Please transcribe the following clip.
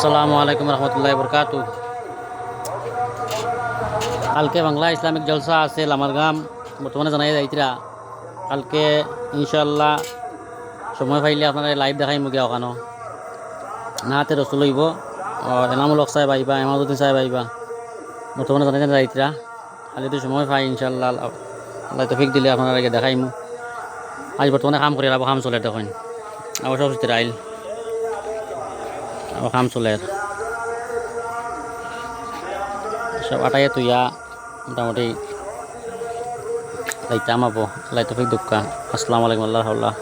আসসালামু আলাইকুম রহমতুল্লাহি বরকাতু। কালকে বাংলা ইসলামিক জলসা আছে লামারগাম, বর্তমানে জানাই যাইতরা। কালকে ইনশাল্লাহ সময় পাইলে আপনারা লাইভ দেখাই মুগে ওখানো নাতে রসুল হইব, এনামুল হক সাহেব আইবা, এমাদুদ্দিন সাহেব আইবা। বর্তমানে জানাই যাইতরা, খালি যদি সময় পাই ইনশাল্লাহ আল্লাহ তৌফিক দিলে আপনারা দেখাইমু। আজ বর্তমানে কাম করে কাম চলে দেখেন, আবার সব আইল আবার কাম চলে সব আটাইয়ে তুইয়া মোটামুটি যাইতাম আবো। আল্লাহ তৌফিক দুঃখা। আসসালামু আলাইকুম আল্লাহ।